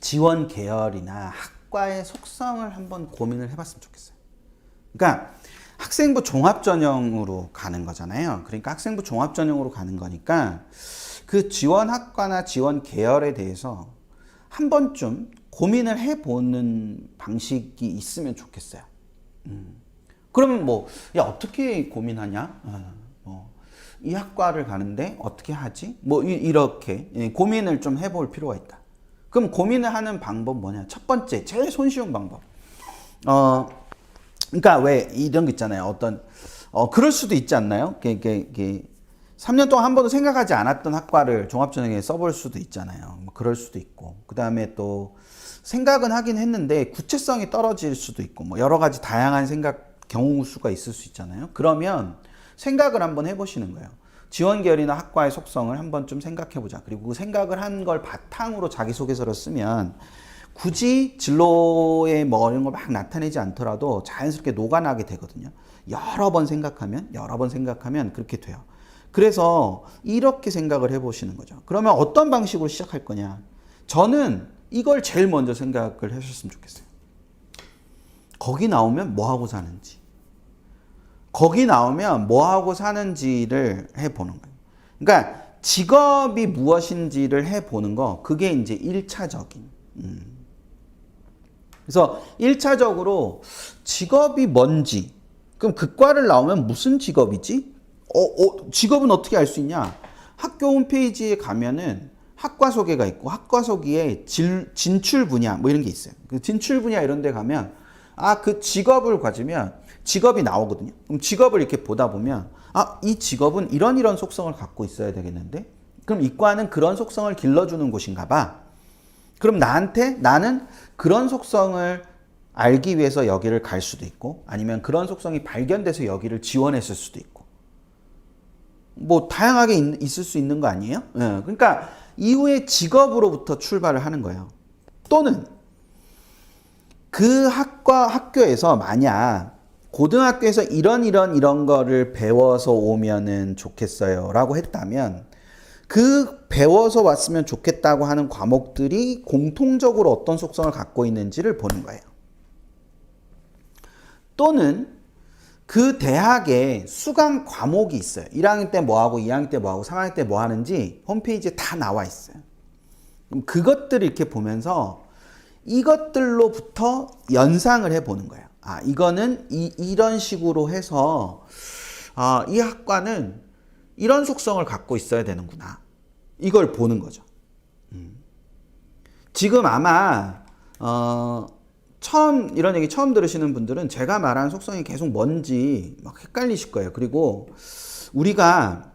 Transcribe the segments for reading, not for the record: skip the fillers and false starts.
지원 계열이나 학과의 속성을 한번 고민을 해봤으면 좋겠어요. 그러니까 학생부 종합전형으로 가는 거잖아요. 그러니까 학생부 종합전형으로 가는 거니까 그 지원 학과나 지원 계열에 대해서 한 번쯤 고민을 해보는 방식이 있으면 좋겠어요. 그러면 뭐, 야, 어떻게 고민하냐? 이 학과를 가는데 어떻게 하지? 뭐, 이렇게 고민을 좀 해볼 필요가 있다. 그럼 고민을 하는 방법 뭐냐? 첫 번째, 제일 손쉬운 방법. 그러니까 왜 이런 거 있잖아요. 그럴 수도 있지 않나요? 3년 동안 한 번도 생각하지 않았던 학과를 종합전형에 써볼 수도 있잖아요. 뭐 그럴 수도 있고. 그 다음에 또 생각은 하긴 했는데 구체성이 떨어질 수도 있고, 뭐 여러 가지 다양한 경우 수가 있을 수 있잖아요. 그러면 생각을 한번 해보시는 거예요. 지원 계열이나 학과의 속성을 한번 좀 생각해보자. 그리고 그 생각을 한 걸 바탕으로 자기소개서를 쓰면 굳이 진로에 뭐 이런 걸 막 나타내지 않더라도 자연스럽게 녹아나게 되거든요. 여러 번 생각하면 그렇게 돼요. 그래서 이렇게 생각을 해보시는 거죠. 그러면 어떤 방식으로 시작할 거냐? 저는 이걸 제일 먼저 생각을 하셨으면 좋겠어요. 거기 나오면 뭐하고 사는지. 거기 나오면 뭐하고 사는지를 해보는 거예요. 그러니까 직업이 무엇인지를 해보는 거, 그게 이제 1차적인. 그래서 1차적으로 직업이 뭔지, 그럼 그 과를 나오면 무슨 직업이지? 직업은 어떻게 알 수 있냐? 학교 홈페이지에 가면은 학과 소개가 있고, 학과 소개에 진출 분야 뭐 이런 게 있어요. 그 진출 분야 이런 데 가면 그 직업을 가지면 직업이 나오거든요. 그럼 직업을 이렇게 보다 보면 이 직업은 이런 속성을 갖고 있어야 되겠는데, 그럼 이 과는 그런 속성을 길러주는 곳인가 봐. 그럼 나는 그런 속성을 알기 위해서 여기를 갈 수도 있고, 아니면 그런 속성이 발견돼서 여기를 지원했을 수도 있고, 뭐 다양하게 있을 수 있는 거 아니에요? 그러니까 이후에 직업으로부터 출발을 하는 거예요. 또는 그 학교에서 만약 고등학교에서 이런 거를 배워서 오면은 좋겠어요 라고 했다면, 그 배워서 왔으면 좋겠다고 하는 과목들이 공통적으로 어떤 속성을 갖고 있는지를 보는 거예요. 또는 그 대학에 수강 과목이 있어요. 1학년 때 뭐하고 2학년 때 뭐하고 3학년 때 뭐 하는지 홈페이지에 다 나와 있어요. 그럼 그것들을 이렇게 보면서 이것들로부터 연상을 해보는 거예요. 이거는 이런 식으로 해서 이 학과는 이런 속성을 갖고 있어야 되는구나. 이걸 보는 거죠. 지금 아마 이런 얘기 처음 들으시는 분들은 제가 말하는 속성이 계속 뭔지 막 헷갈리실 거예요. 그리고 우리가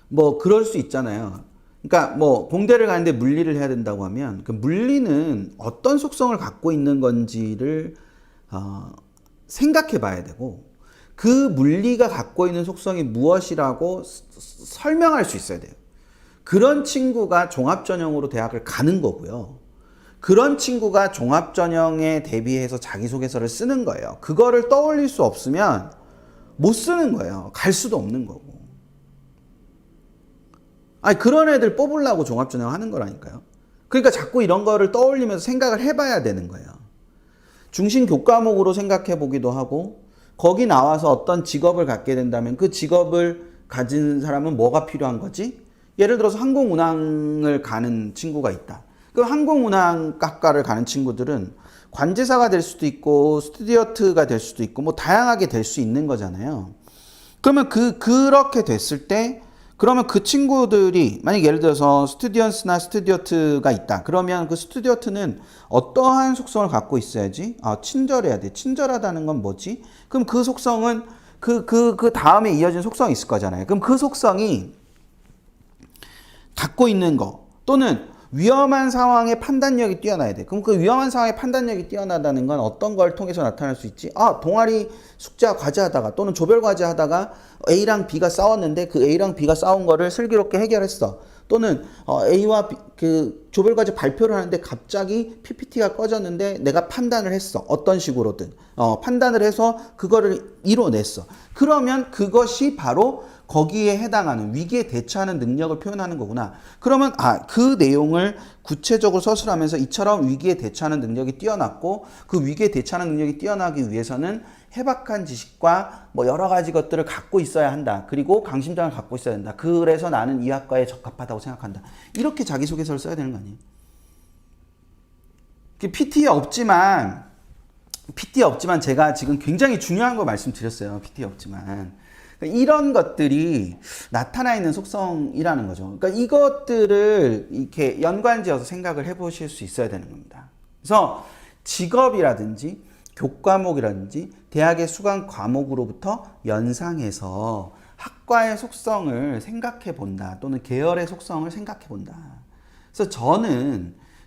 뭐 그럴 수 있잖아요. 그러니까 뭐 공대를 가는데 물리를 해야 된다고 하면 그 물리는 어떤 속성을 갖고 있는 건지를 생각해 봐야 되고, 그 물리가 갖고 있는 속성이 무엇이라고 설명할 수 있어야 돼요. 그런 친구가 종합전형으로 대학을 가는 거고요. 그런 친구가 종합전형에 대비해서 자기소개서를 쓰는 거예요. 그거를 떠올릴 수 없으면 못 쓰는 거예요. 갈 수도 없는 거고. 그런 애들 뽑으려고 종합전형 하는 거라니까요. 그러니까 자꾸 이런 거를 떠올리면서 생각을 해봐야 되는 거예요. 중심 교과목으로 생각해 보기도 하고, 거기 나와서 어떤 직업을 갖게 된다면 그 직업을 가진 사람은 뭐가 필요한 거지? 예를 들어서 항공운항을 가는 친구가 있다. 그 항공운항학과를 가는 친구들은 관제사가 될 수도 있고 스튜디어트가 될 수도 있고 뭐 다양하게 될 수 있는 거잖아요. 그러면 그렇게 됐을 때, 그러면 그 친구들이 만약 예를 들어서 스튜디언스나 스튜디어트가 있다. 그러면 그 스튜디어트는 어떠한 속성을 갖고 있어야지? 친절해야 돼. 친절하다는 건 뭐지? 그럼 그 속성은 그 다음에 이어진 속성이 있을 거잖아요. 그럼 그 속성이 갖고 있는 거, 또는 위험한 상황의 판단력이 뛰어나야 돼. 그럼 그 위험한 상황의 판단력이 뛰어나다는 건 어떤 걸 통해서 나타날 수 있지? 동아리 숙제와 과제하다가 또는 조별 과제하다가 A랑 B가 싸웠는데 그 A랑 B가 싸운 거를 슬기롭게 해결했어. 또는 A와 B, 조별과제 발표를 하는데 갑자기 PPT가 꺼졌는데 내가 판단을 했어. 어떤 식으로든. 판단을 해서 그거를 이뤄냈어. 그러면 그것이 바로 거기에 해당하는 위기에 대처하는 능력을 표현하는 거구나. 그러면 그 내용을 구체적으로 서술하면서 이처럼 위기에 대처하는 능력이 뛰어났고 그 위기에 대처하는 능력이 뛰어나기 위해서는 해박한 지식과 뭐 여러 가지 것들을 갖고 있어야 한다. 그리고 강심장을 갖고 있어야 된다. 그래서 나는 이 학과에 적합하다고 생각한다. 이렇게 자기소개서를 써야 되는 거 아니에요? PT에 없지만 제가 지금 굉장히 중요한 거 말씀드렸어요. PT에 없지만. 이런 것들이 나타나 있는 속성이라는 거죠. 그러니까 이것들을 이렇게 연관지어서 생각을 해보실 수 있어야 되는 겁니다. 그래서 직업이라든지 교과목이라든지 대학의 수강 과목으로부터 연상해서 학과의 속성을 생각해 본다. 또는 계열의 속성을 생각해 본다. 그래서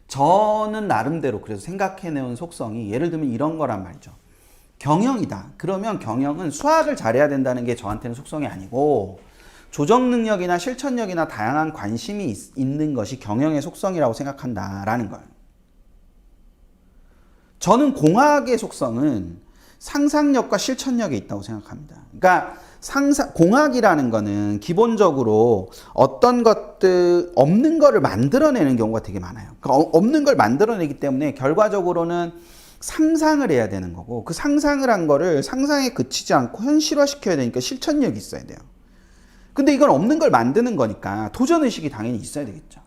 저는 나름대로 그래서 생각해 내온 속성이 예를 들면 이런 거란 말이죠. 경영이다. 그러면 경영은 수학을 잘해야 된다는 게 저한테는 속성이 아니고 조정 능력이나 실천력이나 다양한 관심이 있는 것이 경영의 속성이라고 생각한다라는 거예요. 저는 공학의 속성은 상상력과 실천력에 있다고 생각합니다. 그러니까 공학이라는 거는 기본적으로 어떤 것들 없는 거를 만들어내는 경우가 되게 많아요. 그러니까 없는 걸 만들어내기 때문에 결과적으로는 상상을 해야 되는 거고 그 상상을 한 거를 상상에 그치지 않고 현실화시켜야 되니까 실천력이 있어야 돼요. 근데 이건 없는 걸 만드는 거니까 도전의식이 당연히 있어야 되겠죠.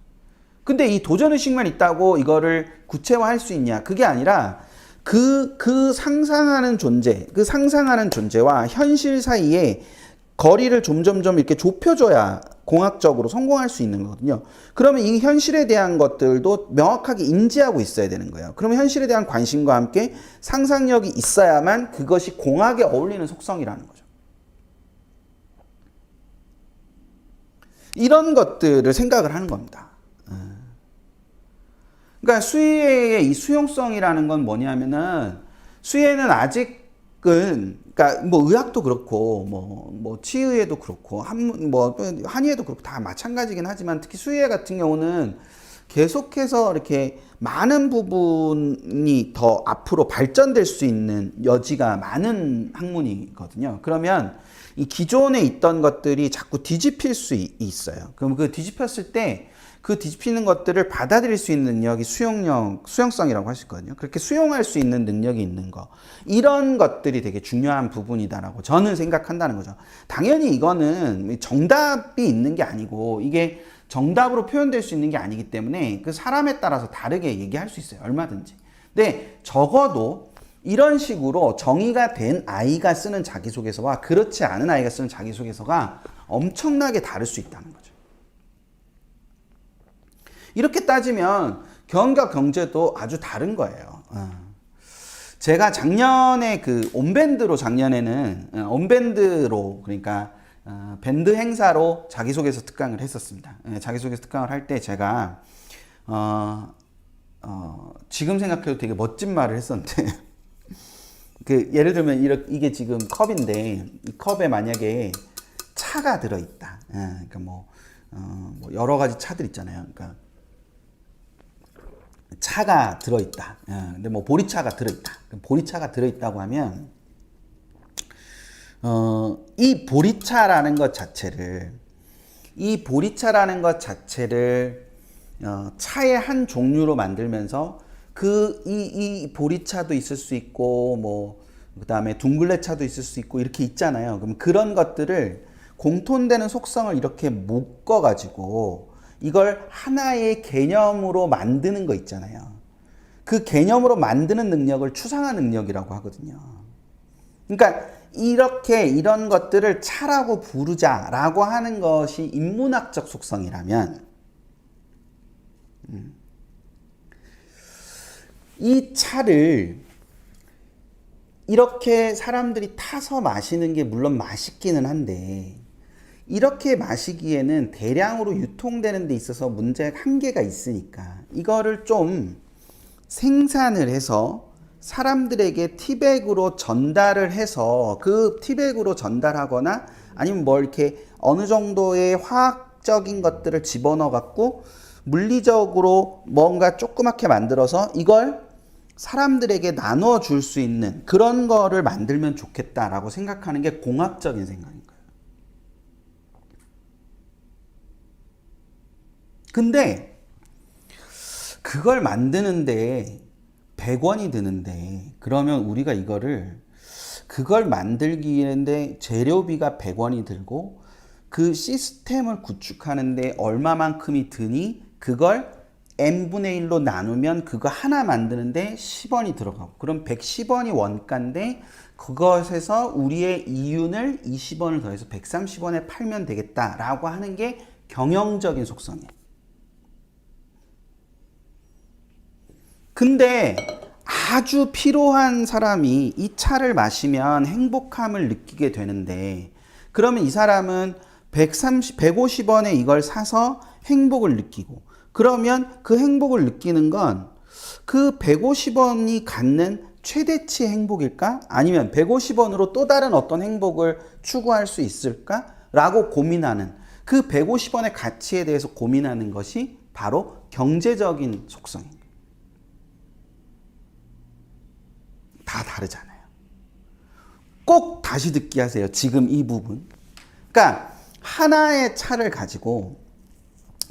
근데 이 도전의식만 있다고 이거를 구체화할 수 있냐? 그게 아니라 그 상상하는 존재와 현실 사이에 거리를 점점점 이렇게 좁혀줘야 공학적으로 성공할 수 있는 거거든요. 그러면 이 현실에 대한 것들도 명확하게 인지하고 있어야 되는 거예요. 그러면 현실에 대한 관심과 함께 상상력이 있어야만 그것이 공학에 어울리는 속성이라는 거죠. 이런 것들을 생각을 하는 겁니다. 그러니까 수의의 이 수용성이라는 건 뭐냐면은 수의는 아직은 그러니까 뭐 의학도 그렇고 뭐 치의에도 그렇고 한의에도 그렇고 다 마찬가지긴 하지만 특히 수의 같은 경우는 계속해서 이렇게 많은 부분이 더 앞으로 발전될 수 있는 여지가 많은 학문이거든요. 그러면 이 기존에 있던 것들이 자꾸 뒤집힐 수 있어요. 그럼 그 뒤집혔을 때 그 뒤집히는 것들을 받아들일 수 있는 능력이 수용성이라고 할 수 있거든요. 그렇게 수용할 수 있는 능력이 있는 거. 이런 것들이 되게 중요한 부분이다라고 저는 생각한다는 거죠. 당연히 이거는 정답이 있는 게 아니고 이게 정답으로 표현될 수 있는 게 아니기 때문에 그 사람에 따라서 다르게 얘기할 수 있어요. 얼마든지. 근데 적어도 이런 식으로 정의가 된 아이가 쓰는 자기소개서와 그렇지 않은 아이가 쓰는 자기소개서가 엄청나게 다를 수 있다는 거죠. 이렇게 따지면 경영과 경제도 아주 다른 거예요. 제가 작년에 그 온밴드로 그러니까 밴드 행사로 자기소개서 특강을 했었습니다. 자기소개서 특강을 할 때 제가 지금 생각해도 되게 멋진 말을 했었는데 그 예를 들면 이게 지금 컵인데 이 컵에 만약에 차가 들어있다. 그러니까 뭐 여러 가지 차들 있잖아요. 그러니까 차가 들어있다. 근데 뭐 보리차가 들어있다. 보리차가 들어있다고 하면 이 보리차라는 것 자체를 차의 한 종류로 만들면서 이 보리차도 있을 수 있고 그다음에 둥글레차도 있을 수 있고 이렇게 있잖아요. 그럼 그런 것들을 공통되는 속성을 이렇게 묶어 가지고 이걸 하나의 개념으로 만드는 거 있잖아요. 그 개념으로 만드는 능력을 추상화 능력이라고 하거든요. 그러니까 이런 것들을 차라고 부르자라고 하는 것이 인문학적 속성이라면 이 차를 이렇게 사람들이 타서 마시는 게 물론 맛있기는 한데 이렇게 마시기에는 대량으로 유통되는 데 있어서 한계가 있으니까 이거를 좀 생산을 해서 사람들에게 티백으로 전달을 해서 그 티백으로 전달하거나 아니면 이렇게 어느 정도의 화학적인 것들을 집어넣어 갖고 물리적으로 뭔가 조그맣게 만들어서 이걸 사람들에게 나눠 줄 수 있는 그런 거를 만들면 좋겠다라고 생각하는 게 공학적인 생각인 거예요. 근데 그걸 만드는데 100원이 드는데 그러면 우리가 그걸 만들기인데 재료비가 100원이 들고 그 시스템을 구축하는데 얼마만큼이 드니 그걸 n분의 1로 나누면 그거 하나 만드는데 10원이 들어가고 그럼 110원이 원가인데 그것에서 우리의 이윤을 20원을 더해서 130원에 팔면 되겠다라고 하는 게 경영적인 속성이에요. 근데 아주 필요한 사람이 이 차를 마시면 행복함을 느끼게 되는데 그러면 이 사람은 150원에 이걸 사서 행복을 느끼고 그러면 그 행복을 느끼는 건 그 150원이 갖는 최대치의 행복일까? 아니면 150원으로 또 다른 어떤 행복을 추구할 수 있을까? 라고 고민하는 그 150원의 가치에 대해서 고민하는 것이 바로 경제적인 속성입니다. 다 다르잖아요. 꼭 다시 듣기 하세요. 지금 이 부분. 그러니까 하나의 차를 가지고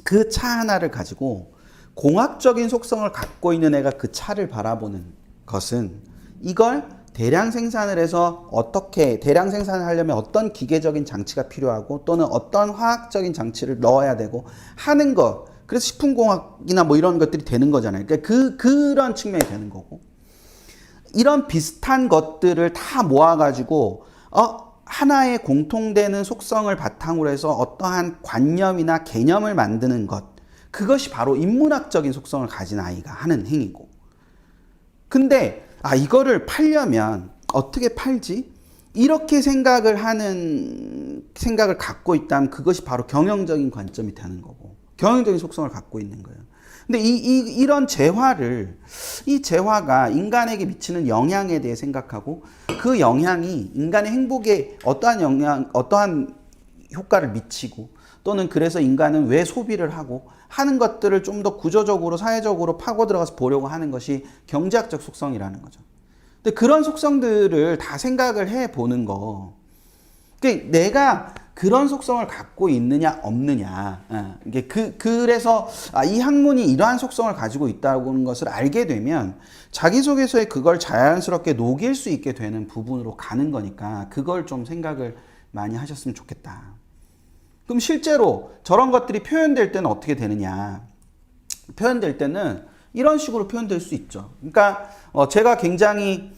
그 차 하나를 가지고 공학적인 속성을 갖고 있는 애가 그 차를 바라보는 것은 이걸 대량 생산을 해서 어떻게 대량 생산을 하려면 어떤 기계적인 장치가 필요하고 또는 어떤 화학적인 장치를 넣어야 되고 하는 것. 그래서 식품공학이나 뭐 이런 것들이 되는 거잖아요. 그러니까 그런 측면이 되는 거고. 이런 비슷한 것들을 다 모아가지고 하나의 공통되는 속성을 바탕으로 해서 어떠한 관념이나 개념을 만드는 것 그것이 바로 인문학적인 속성을 가진 아이가 하는 행위고 근데 이거를 팔려면 어떻게 팔지? 이렇게 생각을 갖고 있다면 그것이 바로 경영적인 관점이 되는 거고 경영적인 속성을 갖고 있는 거예요. 근데 이런 이 재화가 인간에게 미치는 영향에 대해 생각하고 그 영향이 인간의 행복에 어떠한 효과를 미치고 또는 그래서 인간은 왜 소비를 하고 하는 것들을 좀 더 구조적으로 사회적으로 파고 들어가서 보려고 하는 것이 경제학적 속성이라는 거죠. 근데 그런 속성들을 다 생각을 해 보는 거. 그러니까 내가 그런 속성을 갖고 있느냐 없느냐 이게 그래서 이 학문이 이러한 속성을 가지고 있다는 것을 알게 되면 자기소개서에 그걸 자연스럽게 녹일 수 있게 되는 부분으로 가는 거니까 그걸 좀 생각을 많이 하셨으면 좋겠다. 그럼 실제로 저런 것들이 표현될 때는 어떻게 되느냐? 표현될 때는 이런 식으로 표현될 수 있죠. 그러니까 제가 굉장히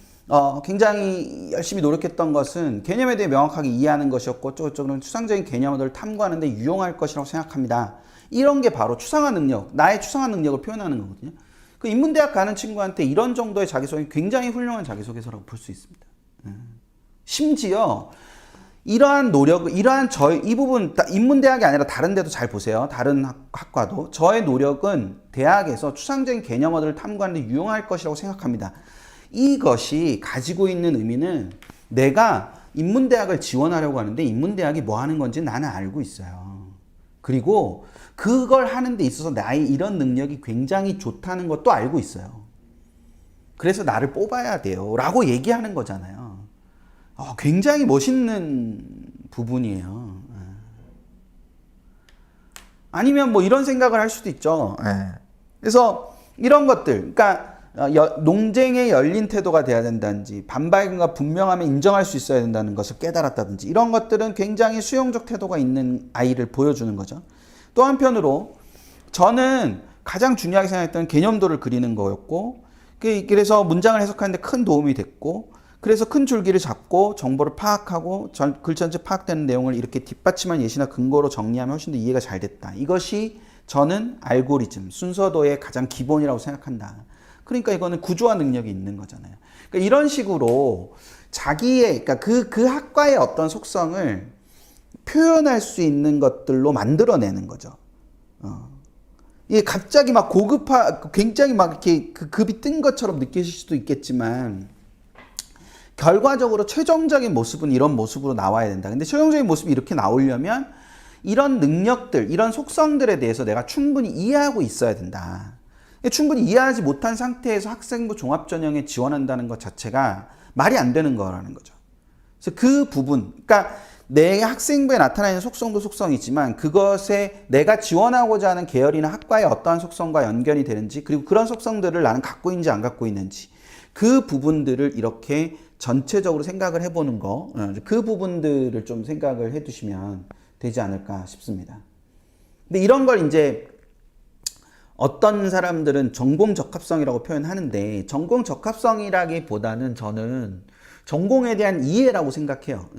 열심히 노력했던 것은 개념에 대해 명확하게 이해하는 것이었고 쪽은 추상적인 개념들을 탐구하는 데 유용할 것이라고 생각합니다. 이런 게 바로 추상화 능력, 나의 추상화 능력을 표현하는 거거든요. 그 인문대학 가는 친구한테 이런 정도의 자기소개 굉장히 훌륭한 자기소개서라고 볼 수 있습니다. 심지어 이러한 노력, 이 부분 인문대학이 아니라 다른 데도 잘 보세요. 다른 학과도 저의 노력은 대학에서 추상적인 개념어들을 탐구하는 데 유용할 것이라고 생각합니다. 이것이 가지고 있는 의미는 내가 인문대학을 지원하려고 하는데 인문대학이 뭐 하는 건지 나는 알고 있어요. 그리고 그걸 하는 데 있어서 나의 이런 능력이 굉장히 좋다는 것도 알고 있어요. 그래서 나를 뽑아야 돼요. 라고 얘기하는 거잖아요. 굉장히 멋있는 부분이에요. 아니면 뭐 이런 생각을 할 수도 있죠. 그래서 이런 것들, 그러니까 논쟁에 열린 태도가 돼야 된다든지 반발과 분명함에 인정할 수 있어야 된다는 것을 깨달았다든지 이런 것들은 굉장히 수용적 태도가 있는 아이를 보여주는 거죠. 또 한편으로 저는 가장 중요하게 생각했던 개념도를 그리는 거였고 그래서 문장을 해석하는 데 큰 도움이 됐고 그래서 큰 줄기를 잡고 정보를 파악하고 글 전체 파악되는 내용을 이렇게 뒷받침한 예시나 근거로 정리하면 훨씬 더 이해가 잘 됐다. 이것이 저는 알고리즘, 순서도의 가장 기본이라고 생각한다. 그러니까 이거는 구조화 능력이 있는 거잖아요. 그러니까 이런 식으로 자기의, 그러니까 그 학과의 어떤 속성을 표현할 수 있는 것들로 만들어내는 거죠. 이게 갑자기 막 굉장히 막 이렇게 그 급이 뜬 것처럼 느끼실 수도 있겠지만, 결과적으로 최종적인 모습은 이런 모습으로 나와야 된다. 근데 최종적인 모습이 이렇게 나오려면 이런 능력들, 이런 속성들에 대해서 내가 충분히 이해하고 있어야 된다. 충분히 이해하지 못한 상태에서 학생부 종합전형에 지원한다는 것 자체가 말이 안 되는 거라는 거죠. 그래서 그 부분, 그러니까 내 학생부에 나타나는 속성도 속성이지만 그것에 내가 지원하고자 하는 계열이나 학과의 어떠한 속성과 연결이 되는지, 그리고 그런 속성들을 나는 갖고 있는지 안 갖고 있는지, 그 부분들을 이렇게 전체적으로 생각을 해보는 거, 그 부분들을 좀 생각을 해두시면 되지 않을까 싶습니다. 근데 이런 걸 이제 어떤 사람들은 전공 적합성이라고 표현하는데, 전공 적합성이라기보다는 저는 전공에 대한 이해라고 생각해요.